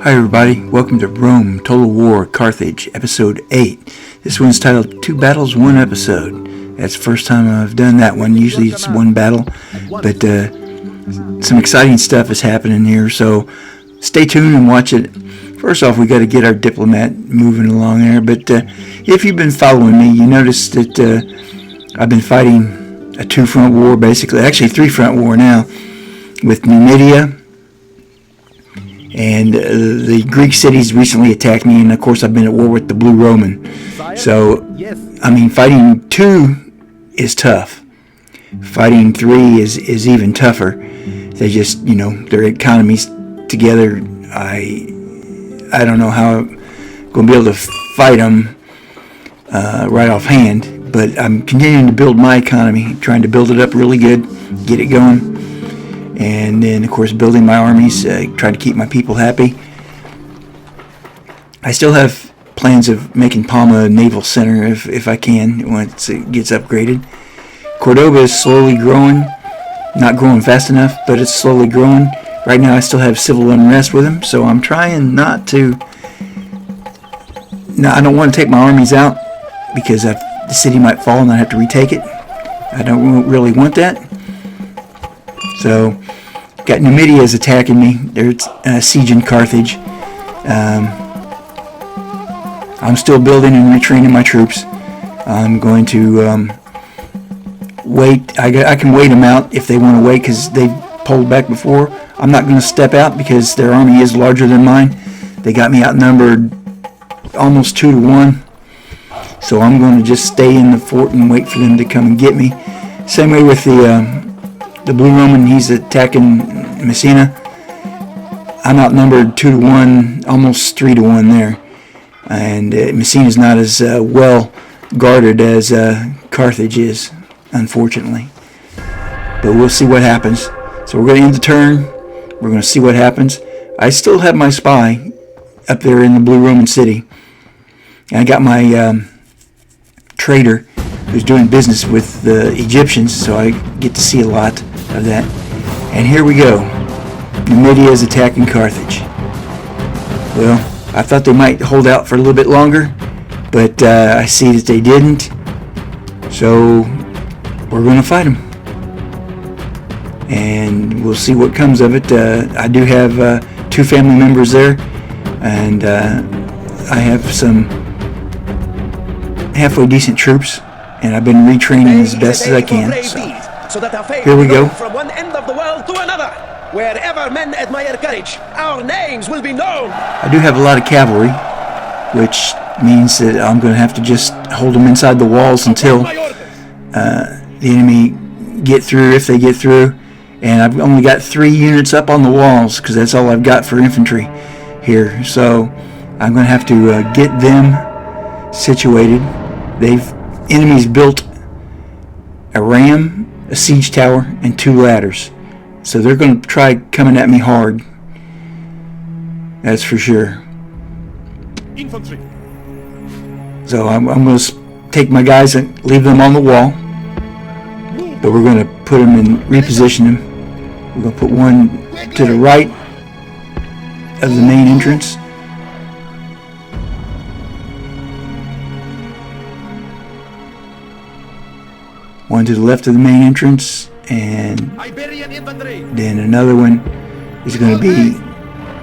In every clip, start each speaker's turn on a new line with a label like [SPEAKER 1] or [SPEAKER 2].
[SPEAKER 1] Hi everybody, welcome to Rome, Total War, Carthage, Episode 8. This one's titled 2 Battles, 1 Episode. That's the first time I've done that one. Usually it's one battle, but some exciting stuff is happening here, so stay tuned and watch it. First off, we got to get our diplomat moving along there, but if you've been following me, you notice that I've been fighting a two-front war, basically, actually three-front war now, with Numidia. And the Greek cities recently attacked me, and of course I've been at war with the Blue Roman. So, I mean, fighting 2 is tough. Fighting 3 is even tougher. They just, their economies together, I don't know how I'm going to be able to fight them right offhand, but I'm continuing to build my economy, trying to build it up really good, get it going. And then, of course, building my armies, trying to keep my people happy. I still have plans of making Palma a naval center if I can, once it gets upgraded. Cordoba is slowly growing, not growing fast enough, but it's slowly growing. Right now I still have civil unrest with them, so I'm trying not to... No, I don't want to take my armies out, because the city might fall and I have to retake it. I don't really want that. So, got Numidia is attacking me. They're sieging Carthage. I'm still building and retraining my troops. I'm going to wait. I can wait them out if they want to wait because they've pulled back before. I'm not going to step out because their army is larger than mine. They got me outnumbered almost 2 to 1. So I'm going to just stay in the fort and wait for them to come and get me. Same way with the Blue Roman, he's attacking Messina. I'm outnumbered 2 to 1, almost 3 to 1 there. And Messina's not as well guarded as Carthage is, unfortunately. But we'll see what happens. So we're going to end the turn. We're going to see what happens. I still have my spy up there in the Blue Roman city. And I got my trader who's doing business with the Egyptians, so I get to see a lot of that. And here we go. Numidia is attacking Carthage. Well, I thought they might hold out for a little bit longer, but I see that they didn't. So we're going to fight them. And we'll see what comes of it. I do have 2 family members there, and I have some halfway decent troops. And I've been retraining as best as I can. So here we go.
[SPEAKER 2] From one end of the world to another, wherever men admire courage, our names will be known.
[SPEAKER 1] I do have a lot of cavalry, which means that I'm going to have to just hold them inside the walls until the enemy get through, if they get through. And I've only got 3 units up on the walls because that's all I've got for infantry here. So I'm going to have to get them situated. Enemies built a ram, a siege tower, and 2 ladders. So they're going to try coming at me hard. That's for sure.
[SPEAKER 3] Infantry.
[SPEAKER 1] So I'm going to take my guys and leave them on the wall. But we're going to put them in, reposition them. We're going to put one to the right of the main entrance. One to the left of the main entrance, and then another one is going to be,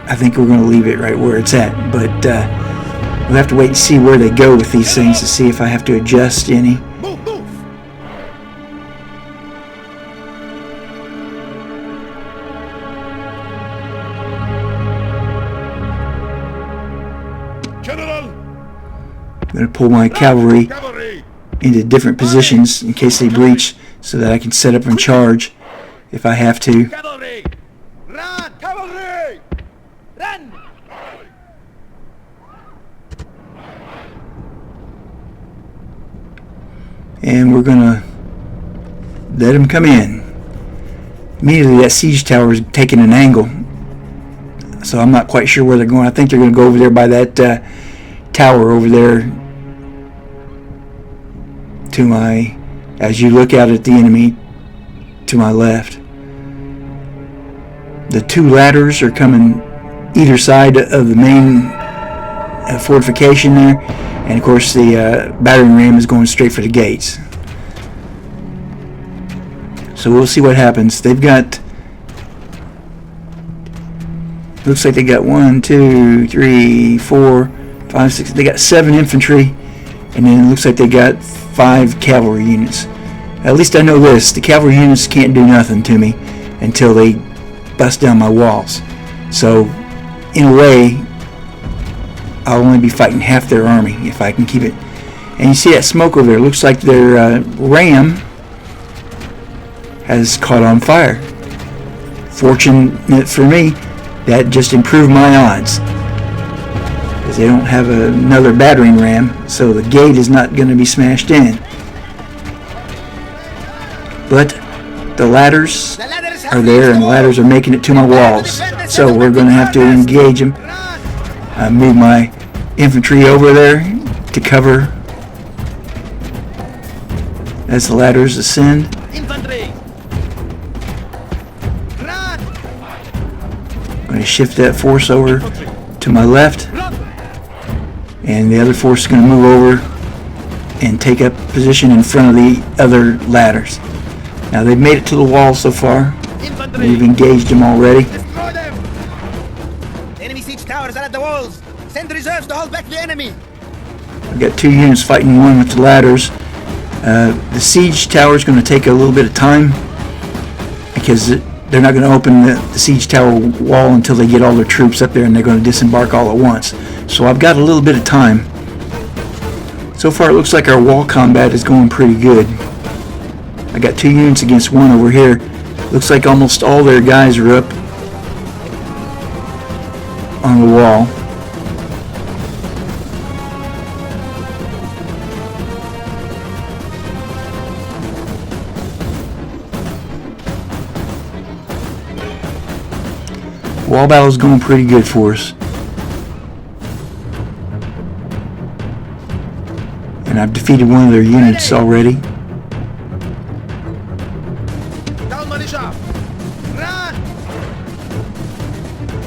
[SPEAKER 1] I think we're going to leave it right where it's at, but we'll have to wait and see where they go with these things to see if I have to adjust any. I'm going to pull my cavalry into different positions in case they breach, so that I can set up and charge if I have to.
[SPEAKER 3] Cavalry! Run! Cavalry! Run!
[SPEAKER 1] And we're gonna let them come in. Immediately that siege tower is taking an angle, so I'm not quite sure where they're going. I think they're going to go over there by that tower over there to my, as you look out at the enemy to my left. The 2 ladders are coming either side of the main fortification there, and of course the battering ram is going straight for the gates. So we'll see what happens. They've got, looks like they got 1, 2, 3, 4, 5, 6. They got 7 infantry, and then it looks like they got 5 cavalry units. At least I know this: the cavalry units can't do nothing to me until they bust down my walls. So, in a way, I'll only be fighting half their army if I can keep it. And you see that smoke over there? Looks like their ram has caught on fire. Fortunate for me, that just improved my odds, because they don't have another battering ram, so the gate is not going to be smashed in. But the ladders are there, and the ladders are making it to my walls, so we're going to have to engage them. Move my infantry over there to cover as the ladders ascend.
[SPEAKER 3] Infantry! Run!
[SPEAKER 1] I'm going to shift that force over to my left, and the other force is going to move over and take up position in front of the other ladders. Now they've made it to the wall so far.
[SPEAKER 3] Infantry!
[SPEAKER 1] We've engaged them already.
[SPEAKER 3] Destroy them! Enemy siege towers are at the walls. Send reserves to hold back the enemy.
[SPEAKER 1] We've got 2 units fighting one with the ladders. The siege tower is going to take a little bit of time, because they're not going to open the siege tower wall until they get all their troops up there, and they're going to disembark all at once. So I've got a little bit of time. So far it looks like our wall combat is going pretty good. I got 2 units against 1 over here. Looks like almost all their guys are up on the wall. Wall battle is going pretty good for us. And I've defeated one of their units already.
[SPEAKER 3] Down militia! Run!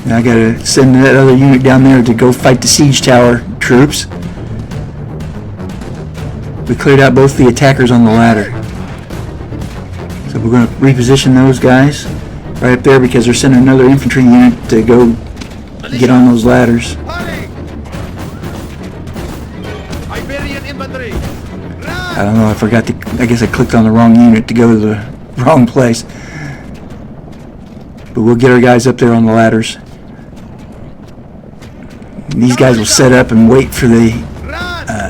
[SPEAKER 1] Now I gotta send that other unit down there to go fight the siege tower troops. We cleared out both the attackers on the ladder. So we're going to reposition those guys right up there, because they're sending another infantry unit to go get on those ladders.
[SPEAKER 3] Hurry! Iberian infantry! Run!
[SPEAKER 1] I don't know, I guess I clicked on the wrong unit to go to the wrong place. But we'll get our guys up there on the ladders. And these guys will set up and wait for the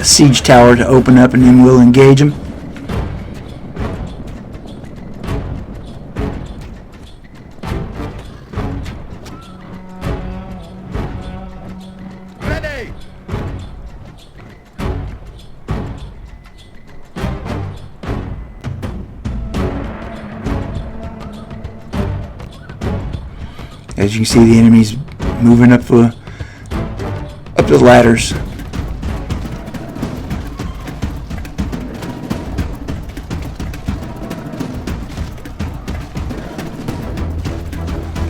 [SPEAKER 1] siege tower to open up, and then we'll engage them.
[SPEAKER 3] Ready!
[SPEAKER 1] As you can see, the enemy's moving up the ladders.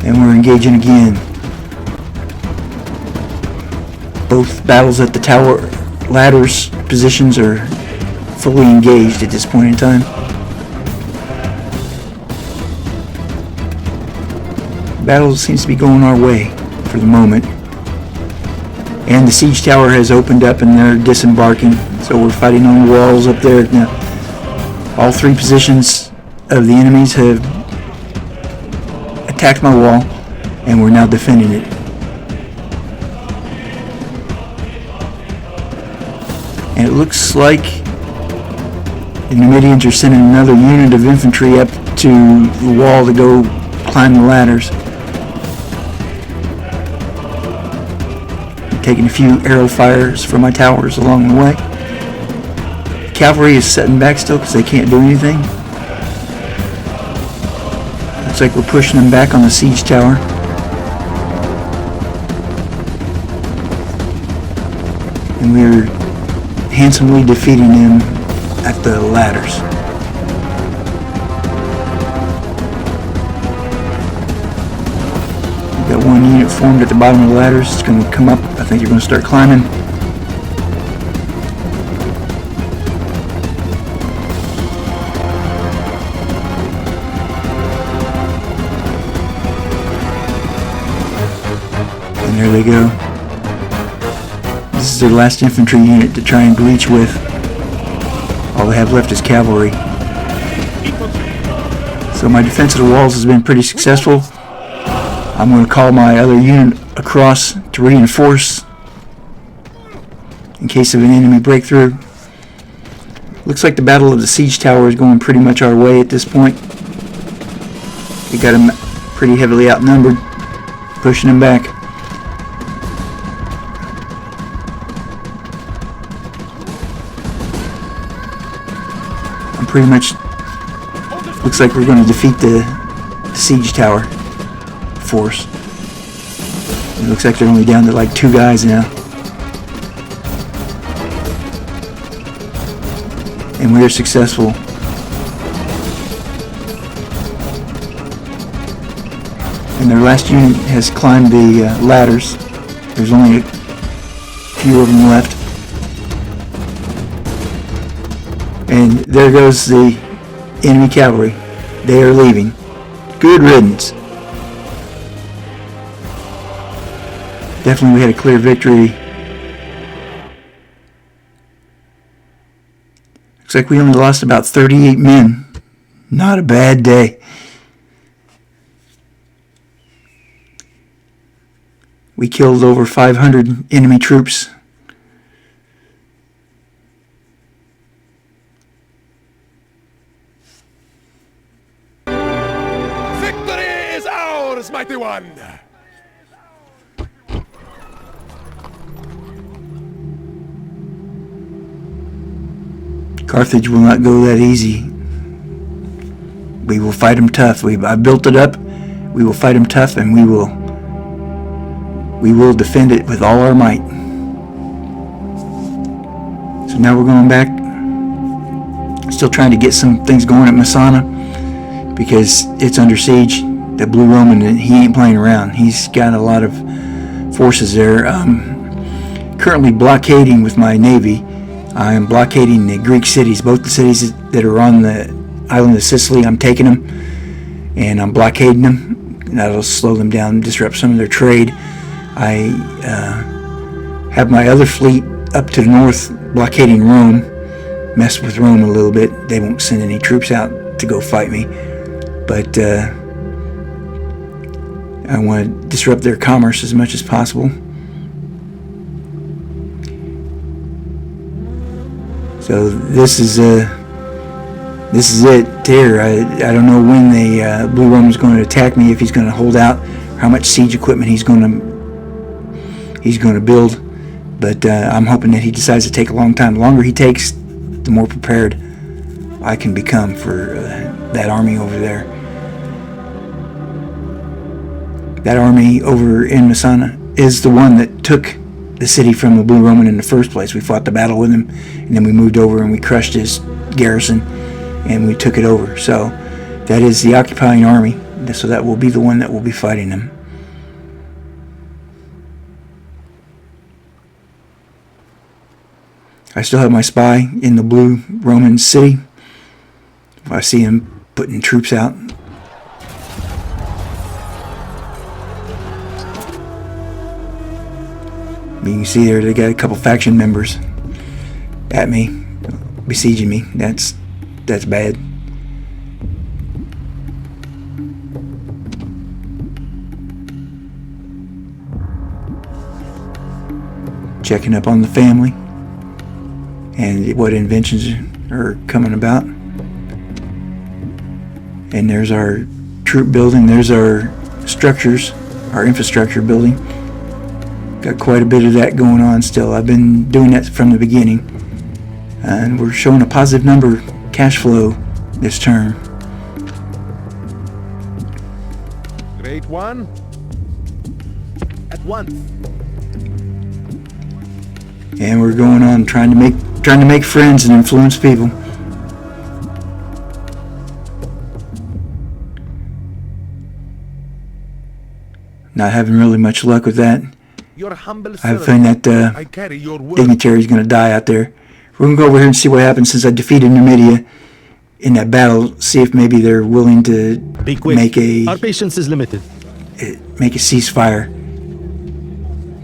[SPEAKER 1] And we're engaging again. Both battles at the tower ladders positions are fully engaged at this point in time. Battle seems to be going our way for the moment. And the siege tower has opened up and they're disembarking. So we're fighting on the walls up there. Now, all 3 positions of the enemies have attacked my wall, and we're now defending it. And it looks like the Numidians are sending another unit of infantry up to the wall to go climb the ladders. Taking a few arrow fires from my towers along the way. Cavalry is setting back still because they can't do anything. Looks like we're pushing them back on the siege tower. And we're handsomely defeating them at the ladders. We've got 1 unit formed at the bottom of the ladders. It's going to come up. I think you're going to start climbing. And there they go. This is their last infantry unit to try and breach with. All they have left is cavalry. So my defense of the walls has been pretty successful. I'm going to call my other unit across to reinforce in case of an enemy breakthrough. Looks like the Battle of the Siege Tower is going pretty much our way at this point. We got them pretty heavily outnumbered, pushing them back. I'm pretty much, looks like we're going to defeat the Siege Tower force. It looks like they're only down to like 2 guys now. And we are successful. And their last unit has climbed the ladders. There's only a few of them left. And there goes the enemy cavalry. They are leaving. Good riddance. Definitely we had a clear victory. Looks like we only lost about 38 men. Not a bad day. We killed over 500 enemy troops.
[SPEAKER 4] Victory is ours, mighty one!
[SPEAKER 1] Carthage will not go that easy. We will fight them tough. I built it up. We will fight them tough, and we will defend it with all our might. So now we're going back. Still trying to get some things going at Messana because it's under siege. The Blue Roman, he ain't playing around. He's got a lot of forces there. Currently blockading with my navy. I am blockading the Greek cities, both the cities that are on the island of Sicily. I'm taking them, and I'm blockading them. That'll slow them down, disrupt some of their trade. I have my other fleet up to the north blockading Rome, mess with Rome a little bit. They won't send any troops out to go fight me, but I want to disrupt their commerce as much as possible. So this is it there. I don't know when the Blue Roman's going to attack me, if he's going to hold out, how much siege equipment he's going to build. But I'm hoping that he decides to take a long time. The longer he takes, the more prepared I can become for that army over there. That army over in Messana is the one that took the city from the Blue Roman in the first place. We fought the battle with him, and then we moved over and we crushed his garrison, and we took it over. So that is the occupying army. So that will be the one that will be fighting them. I still have my spy in the Blue Roman city. If I see him putting troops out. You can see there they got a couple faction members at me, besieging me. That's bad. Checking up on the family and what inventions are coming about. And there's our troop building. There's our structures, our infrastructure building. Got quite a bit of that going on still. I've been doing that from the beginning. And we're showing a positive number cash flow this term.
[SPEAKER 4] Great one.
[SPEAKER 3] At once.
[SPEAKER 1] And we're going on trying to make friends and influence people. Not having really much luck with that.
[SPEAKER 4] Your humble
[SPEAKER 1] I have a feeling
[SPEAKER 4] servant.
[SPEAKER 1] that
[SPEAKER 4] I carry your word.
[SPEAKER 1] dignitary is going to die out there. We're going to go over here and see what happens since I defeated Numidia in that battle. See if maybe they're willing to
[SPEAKER 5] Be quick.
[SPEAKER 1] make
[SPEAKER 5] Our patience is limited.
[SPEAKER 1] a ceasefire.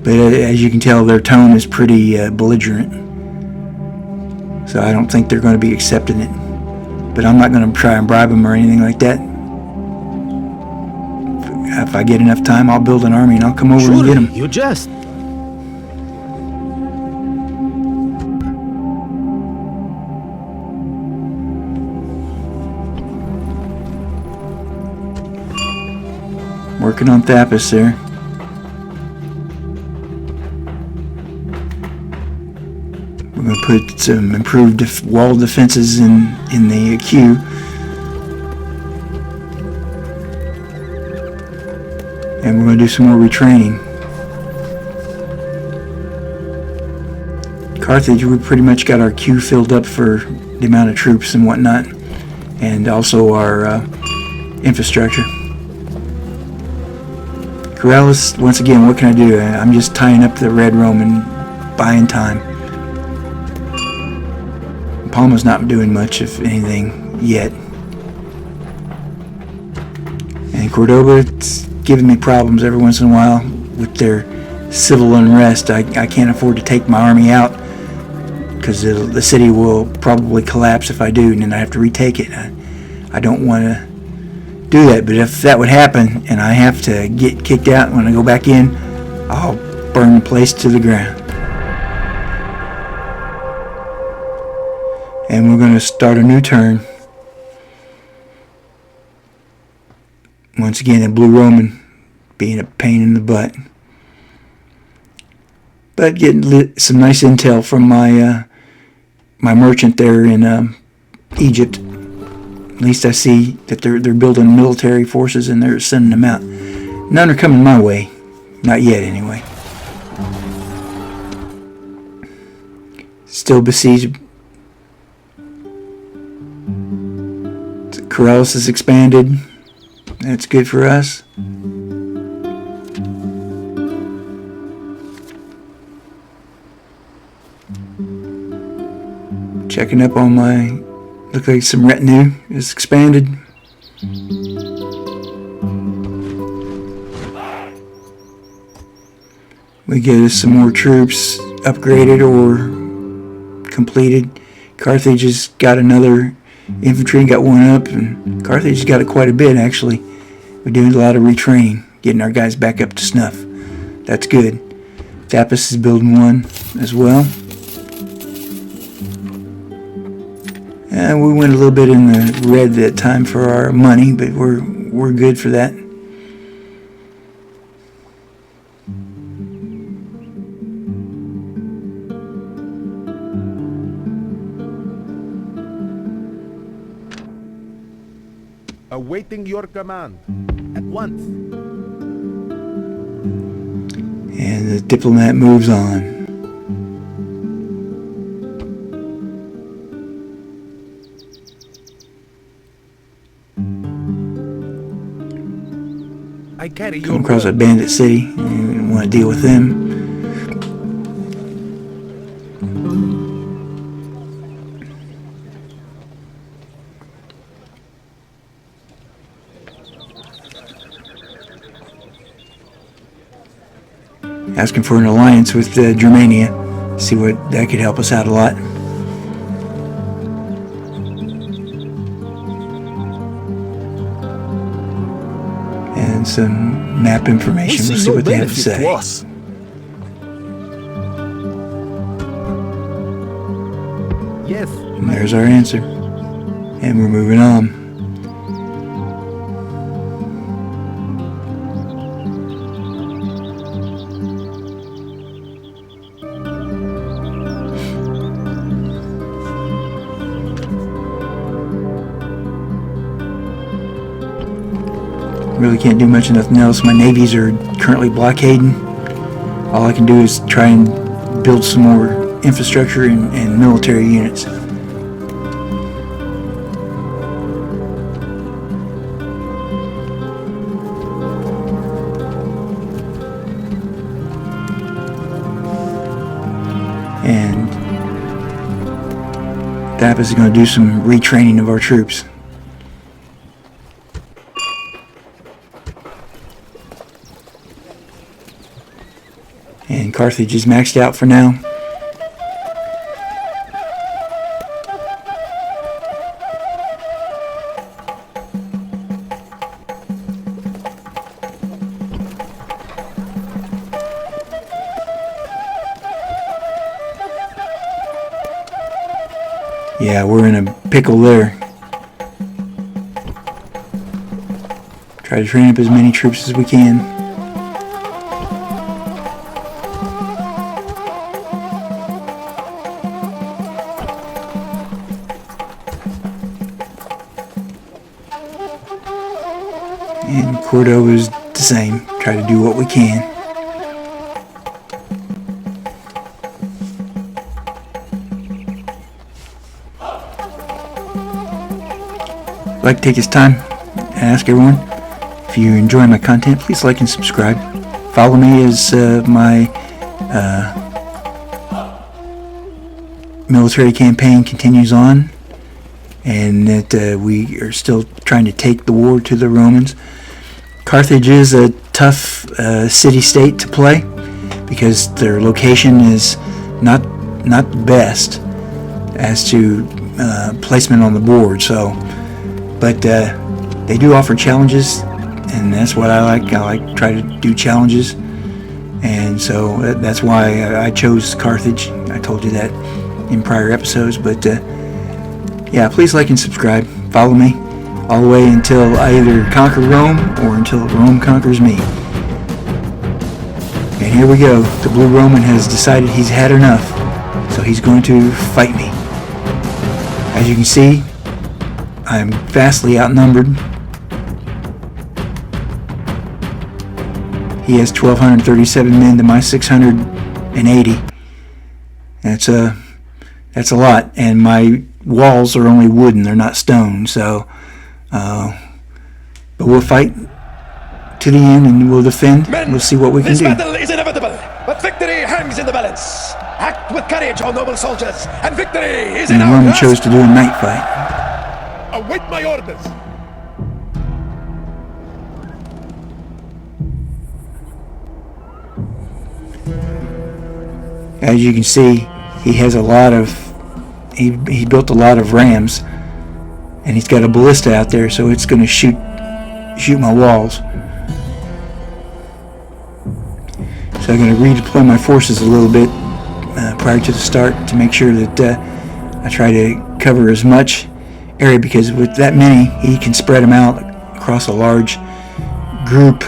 [SPEAKER 1] But as you can tell, their tone is pretty belligerent. So I don't think they're going to be accepting it. But I'm not going to try and bribe them or anything like that. If I get enough time, I'll build an army and I'll come over and get them.
[SPEAKER 5] You jest.
[SPEAKER 1] Working on Thapis there. We're going to put some improved wall defenses in the queue. And we're going to do some more retraining. Carthage, we pretty much got our queue filled up for the amount of troops and whatnot. And also our infrastructure. Corellis, once again, what can I do? I'm just tying up the Red Roman, buying time. Palma's not doing much, if anything, yet. And Cordoba, it's giving me problems every once in a while with their civil unrest. I can't afford to take my army out because the city will probably collapse if I do, and then I have to retake it. I don't want to do that, but if that would happen and I have to get kicked out when I go back in, I'll burn the place to the ground. And we're going to start a new turn. Once again, a Blue Roman being a pain in the butt. But getting some nice intel from my my merchant there in Egypt. At least I see that they're building military forces and they're sending them out. None are coming my way. Not yet, anyway. Still besieged. Corellis has expanded. That's good for us. Checking up on my... Look like some retinue is expanded. We get us some more troops upgraded or completed. Carthage has got another infantry, got one up, and Carthage has got it quite a bit actually. We're doing a lot of retraining, getting our guys back up to snuff. That's good. Thapis is building one as well. We went a little bit in the red that time for our money, but we're good for that.
[SPEAKER 4] Awaiting your command.
[SPEAKER 3] At once.
[SPEAKER 1] And the diplomat moves on.
[SPEAKER 4] I carry
[SPEAKER 1] Come
[SPEAKER 4] your
[SPEAKER 1] across a
[SPEAKER 4] word.
[SPEAKER 1] bandit city. You want to deal with them. Asking for an alliance with Germania. See what that could help us out a lot. And some map information. We'll see what they have to say.
[SPEAKER 3] Yes.
[SPEAKER 1] And there's our answer. And we're moving on. Really can't do much of nothing else. My navies are currently blockading. All I can do is try and build some more infrastructure and military units. That is going to do some retraining of our troops. And Carthage is maxed out for now. Yeah, we're in a pickle there. Try to train up as many troops as we can. And Cordova's the same. Try to do what we can. I'd like to take this time and ask everyone, if you enjoy my content, please like and subscribe. Follow me as my military campaign continues on, and that we are still trying to take the war to the Romans. Carthage is a tough city-state to play because their location is not the best as to placement on the board. So, but they do offer challenges, and that's what I like. I like to try to do challenges, and so that's why I chose Carthage. I told you that in prior episodes, but yeah, please like and subscribe. Follow me all the way until I either conquer Rome or until Rome conquers me. And here we go. The Blue Roman has decided he's had enough, so he's going to fight me. As you can see, I'm vastly outnumbered. He has 1,237 men to my 680. That's a lot, and my walls are only wooden; they're not stone. So, but we'll fight to the end, and we'll defend.
[SPEAKER 2] Men,
[SPEAKER 1] we'll see what we can
[SPEAKER 2] this
[SPEAKER 1] do.
[SPEAKER 2] battle is inevitable, but victory hangs in the balance. Act with courage, O noble soldiers, and victory is
[SPEAKER 1] And
[SPEAKER 2] in
[SPEAKER 1] the
[SPEAKER 2] our
[SPEAKER 1] Roman
[SPEAKER 2] grasp.
[SPEAKER 1] chose to do a night fight.
[SPEAKER 4] Await my orders.
[SPEAKER 1] As you can see, he has a lot of. He built a lot of rams, and he's got a ballista out there, so it's going to shoot my walls. So I'm going to redeploy my forces a little bit prior to the start to make sure that I try to cover as much area, because with that many, he can spread them out across a large group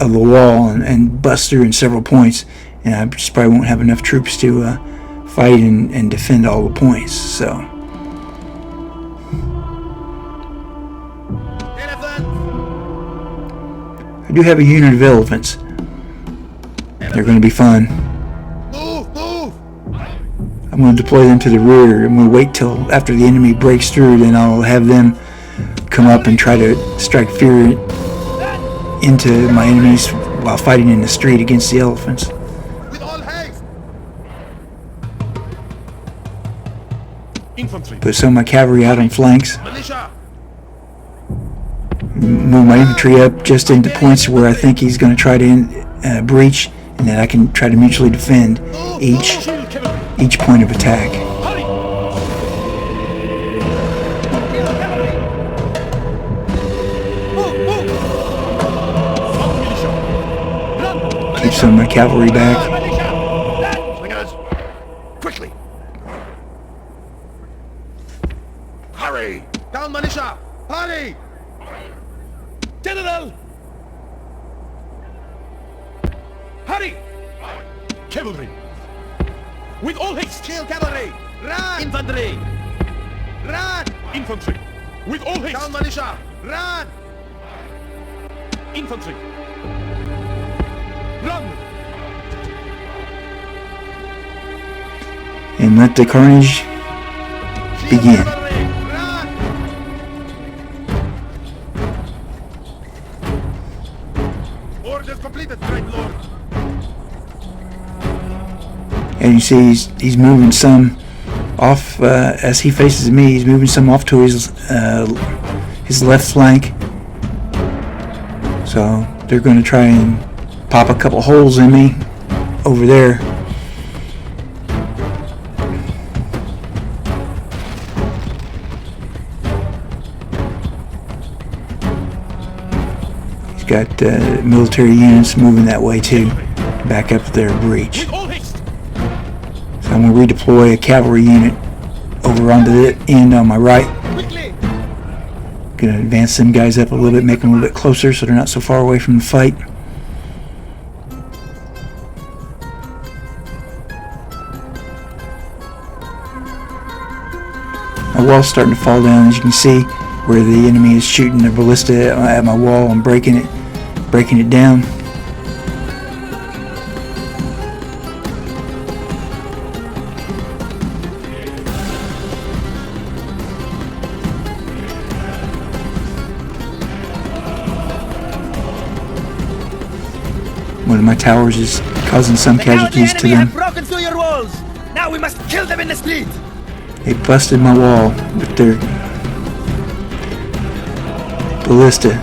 [SPEAKER 1] of the wall and bust through in several points, and I just probably won't have enough troops to fight and defend all the points. So I do have a unit of elephants. They're going to be fun.
[SPEAKER 4] Move, move.
[SPEAKER 1] I'm going to deploy them to the rear. I'm going to wait till after the enemy breaks through, then I'll have them come up and try to strike fear into my enemies while fighting in the street against the elephants.
[SPEAKER 4] With all haste. Infantry.
[SPEAKER 1] Put some of my cavalry out on flanks.
[SPEAKER 4] Militia.
[SPEAKER 1] Move my infantry up just into points where I think he's going to try to breach, and then I can try to mutually defend each point of attack.
[SPEAKER 4] Hurry. Move, move. Militia. Run.
[SPEAKER 1] Keep some of my cavalry back.
[SPEAKER 4] Slingers. Quickly. Hurry. Down, militia. Hurry. General. Hurry. Cavalry. With all haste.
[SPEAKER 3] Kill cavalry! Run! Infantry! Run!
[SPEAKER 4] Infantry. With all haste.
[SPEAKER 3] Down militia! Run!
[SPEAKER 4] Infantry. Run.
[SPEAKER 1] And let the carnage
[SPEAKER 3] Kill
[SPEAKER 1] begin.
[SPEAKER 3] cavalry! Run!
[SPEAKER 4] Orders completed, great lord.
[SPEAKER 1] And you see he's moving some off as he faces me. He's moving some off to his left flank. So they're going to try and pop a couple holes in me over there. He's got military units moving that way too, to back up their breach.
[SPEAKER 4] With all haste.
[SPEAKER 1] So I'm going to redeploy a cavalry unit over onto the end on my right.
[SPEAKER 3] Quickly!
[SPEAKER 1] Going to advance them guys up a little bit, make them a little bit closer so they're not so far away from the fight. My wall's starting to fall down, as you can see, where the enemy is shooting their ballista at my wall. I'm breaking it down. One of my towers is causing some
[SPEAKER 3] The cowardly
[SPEAKER 1] casualties to
[SPEAKER 3] enemy
[SPEAKER 1] them.
[SPEAKER 3] have broken through your walls. Now we must kill them in the street.
[SPEAKER 1] They busted my wall with their ballista.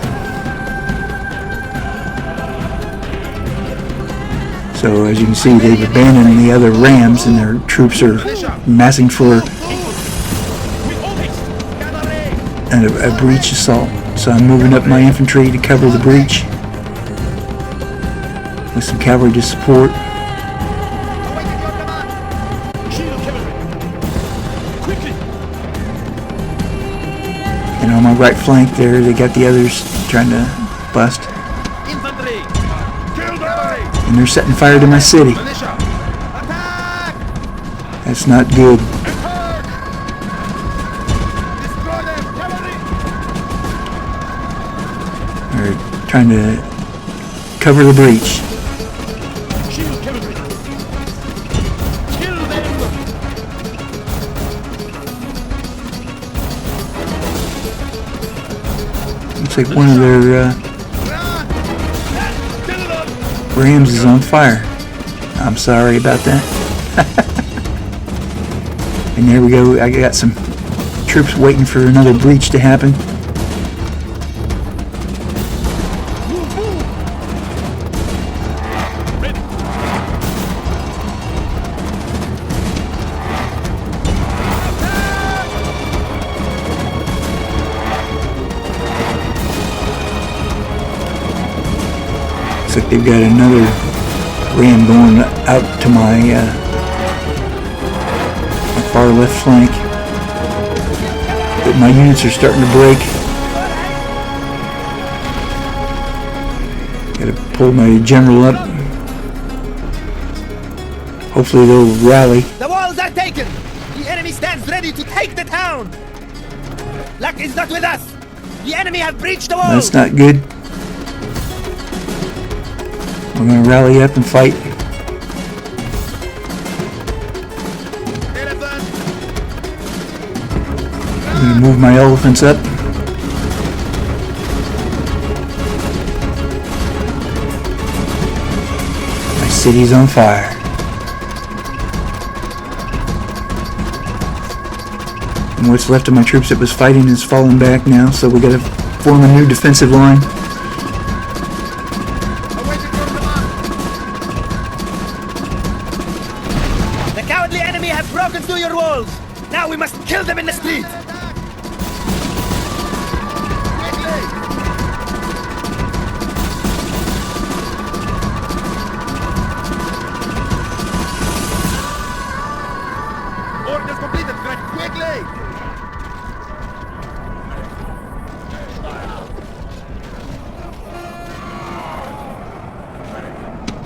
[SPEAKER 1] So as you can see, they've abandoned the other rams and their troops are massing for
[SPEAKER 4] With all haste.
[SPEAKER 1] a breach assault. So I'm moving up my infantry to cover the breach with some cavalry to support.
[SPEAKER 4] Shield cavalry. Quickly.
[SPEAKER 1] And on my right flank there, they got the others trying to bust.
[SPEAKER 3] Infantry!
[SPEAKER 4] Kill cavalry.
[SPEAKER 1] And they're setting fire to my city.
[SPEAKER 4] Militia.
[SPEAKER 3] Attack!
[SPEAKER 1] That's not good.
[SPEAKER 4] Attack. Destroy them. Cavalry.
[SPEAKER 1] They're trying to cover the breach.
[SPEAKER 4] Shield cavalry. Kill them.
[SPEAKER 1] Looks like one of their
[SPEAKER 4] Kill them.
[SPEAKER 1] rams is on fire. I'm sorry about that. And there we go. I got some troops waiting for another breach to happen.
[SPEAKER 4] Move, move. Ready.
[SPEAKER 1] Looks like they've got another ram going out to my far left flank. But my units are starting to break. Gotta pull my general up. Hopefully they'll rally.
[SPEAKER 3] The walls are taken! The enemy stands ready to take the town! Luck is not with us! The enemy have breached the walls!
[SPEAKER 1] That's not good. We're gonna rally up and fight. I'm gonna move my elephants up. My city's on fire. And what's left of my troops that was fighting is falling back now, so we gotta form a new defensive line.
[SPEAKER 3] The cowardly enemy have broken through your walls! Now we must kill them in the street!
[SPEAKER 4] Orders completed. Strike quickly.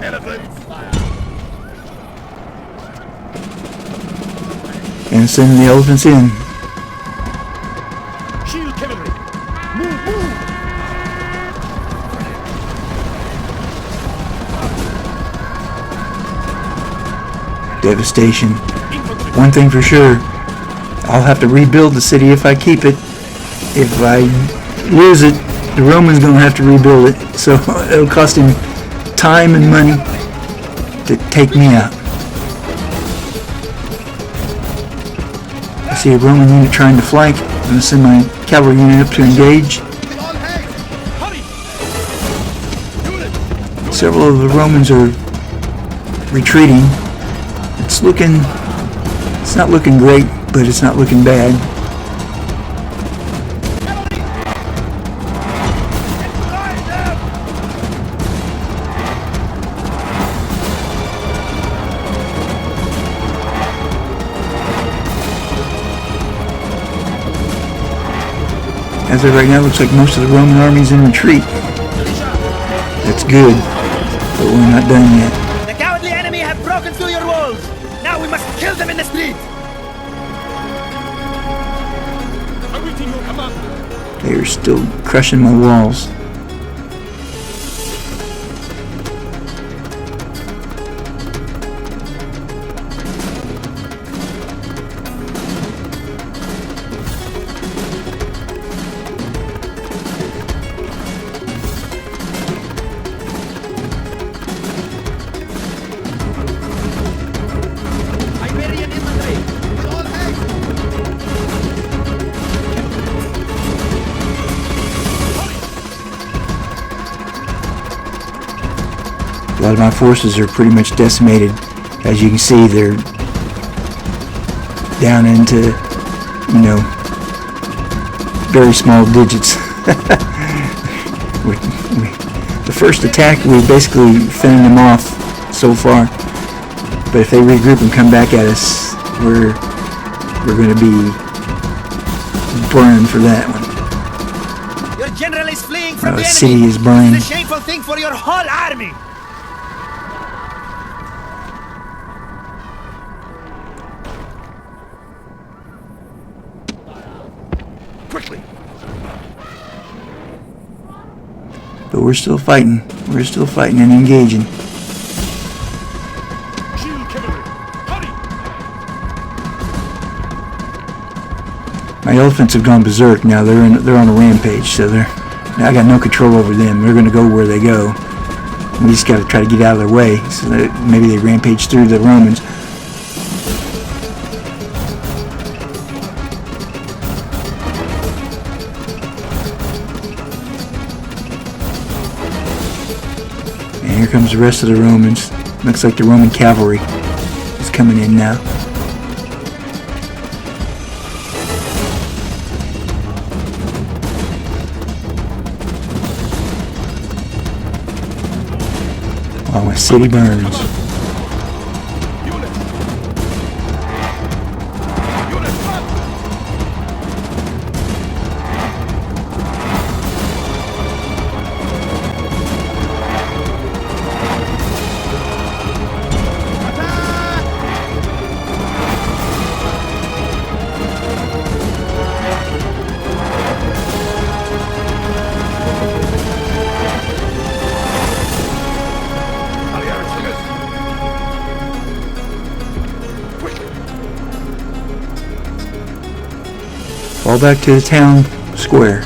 [SPEAKER 4] Elephants.
[SPEAKER 1] And send the elephants in.
[SPEAKER 4] Shield cavalry. Move, move.
[SPEAKER 1] Devastation.
[SPEAKER 4] Infantry.
[SPEAKER 1] One thing for sure, I'll have to rebuild the city if I keep it. If I lose it, the Roman's gonna have to rebuild it. So it'll cost him time and money to take me out. See a Roman unit trying to flank. I'm going to send my cavalry unit up to engage.
[SPEAKER 4] With all haste! Hurry! Unit!
[SPEAKER 1] Several of the Romans are retreating. It's not looking great, but it's not looking bad. As of right now, it looks like most of the Roman army's in retreat. That's good, but we're not done yet.
[SPEAKER 3] The cowardly enemy have broken through your walls. Now we must kill them in the street.
[SPEAKER 4] Awaiting your command!
[SPEAKER 1] They are still crushing my walls.
[SPEAKER 3] Iberian infantry.
[SPEAKER 4] With all haste!
[SPEAKER 1] A lot of my forces are pretty much decimated. As you can see, they're down into, very small digits. The first attack, we basically fended them off so far. But if they regroup and come back at us, we're going to be burned for that one.
[SPEAKER 3] Your general is fleeing from
[SPEAKER 1] The
[SPEAKER 3] the enemy.
[SPEAKER 1] city is burning.
[SPEAKER 3] It's a shameful thing for your whole army.
[SPEAKER 4] Quickly!
[SPEAKER 1] But we're still fighting. We're still fighting and engaging.
[SPEAKER 4] Shield cavalry! Hurry!
[SPEAKER 1] My elephants have gone berserk now. They're on a rampage, so I got no control over them. They're going to go where they go. We just got to try to get out of their way, so that maybe they rampage through the Romans. And here comes the rest of the Romans. Looks like the Roman cavalry is coming in now. While my city burns.
[SPEAKER 4] Unit! Unit, run!
[SPEAKER 1] Fall back to the town square.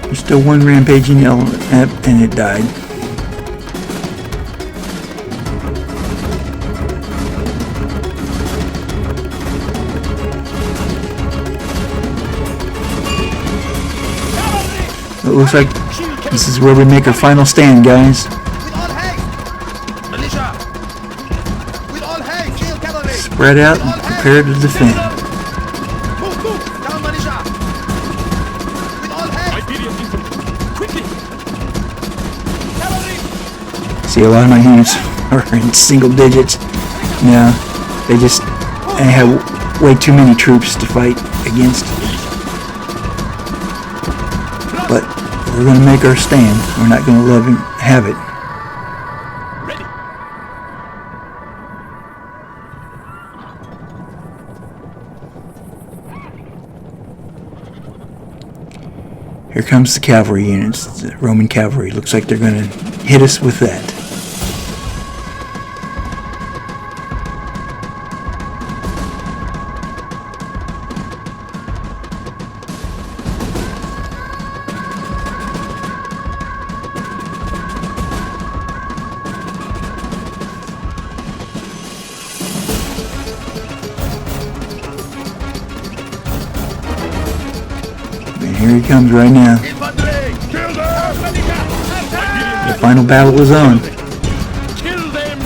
[SPEAKER 1] There's still one rampaging element, and it died. It looks like this is where we make our final stand, guys.
[SPEAKER 4] With all haste! Militia! With all haste, shield cavalry!
[SPEAKER 1] Spread out and prepare to defend.
[SPEAKER 4] Move, move! Down, militia! With all haste! Iberian infantry! Quickly! Cavalry!
[SPEAKER 1] See, a lot of my units are in single digits. Now, they have way too many troops to fight against. But we're going to make our stand. We're not going to let him have it.
[SPEAKER 4] Ready!
[SPEAKER 1] Here comes the cavalry units, the Roman cavalry. Looks like they're going to hit us with that. Here he comes right now.
[SPEAKER 4] Infantry! Kill them!
[SPEAKER 1] The final battle is on.
[SPEAKER 4] Kill them!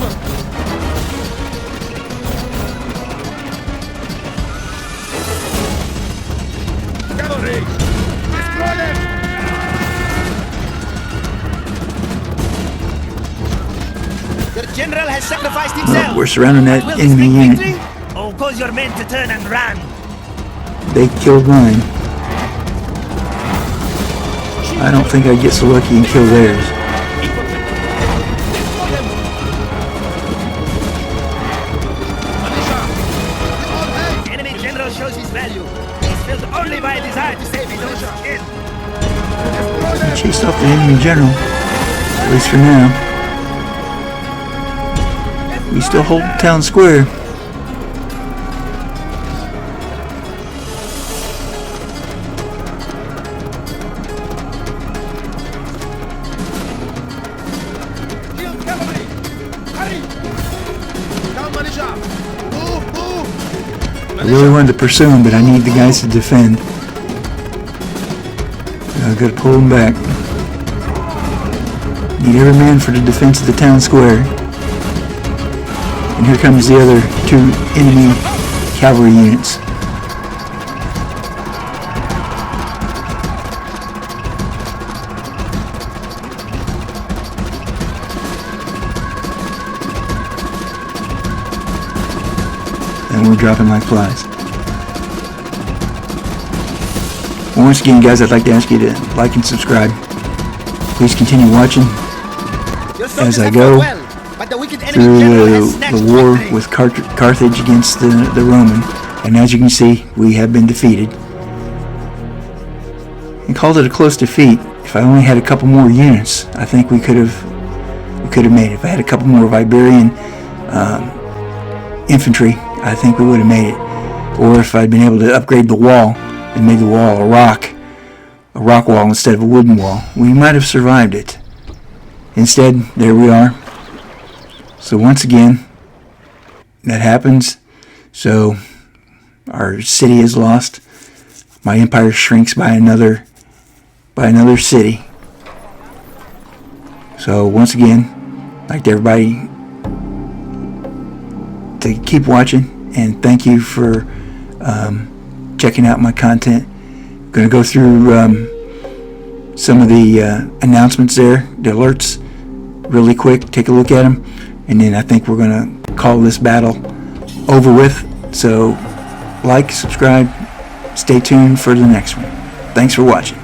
[SPEAKER 4] Cavalry! Destroy them!
[SPEAKER 3] Your general has sacrificed himself.
[SPEAKER 1] We're surrounding that
[SPEAKER 3] Will this
[SPEAKER 1] enemy
[SPEAKER 3] bring
[SPEAKER 1] unit.
[SPEAKER 3] victory? Oh, cause your men to turn and run.
[SPEAKER 1] They killed mine. I don't think I'd get so lucky and kill theirs.
[SPEAKER 3] The enemy general shows his value. He's filled only by a desire to save his own skin.
[SPEAKER 1] I chased off the enemy general, at least for now. We still hold the town square.
[SPEAKER 4] Kill cavalry! Hurry! Down, militia! Move, move!
[SPEAKER 1] I really wanted to pursue him, but I need the guys to defend. I gotta pull them back. Need every man for the defense of the town square. And here comes the other two enemy cavalry units. And we're dropping like flies. Once again, guys, I'd like to ask you to like and subscribe. Please continue watching as I go through the war with Carthage against the Roman. And as you can see, we have been defeated. And called it a close defeat. If I only had a couple more units, I think we could have made it. If I had a couple more Iberian infantry, I think we would have made it. Or if I'd been able to upgrade the wall and made the wall a rock wall instead of a wooden wall, we might have survived it. Instead, there we are. So once again, that happens. So our city is lost. My empire shrinks by another city. So once again, I'd like everybody to keep watching, and thank you for checking out my content. I'm going to go through some of the announcements there, the alerts, really quick. Take a look at them, and then I think we're going to call this battle over with. So like, subscribe, stay tuned for the next one. Thanks for watching.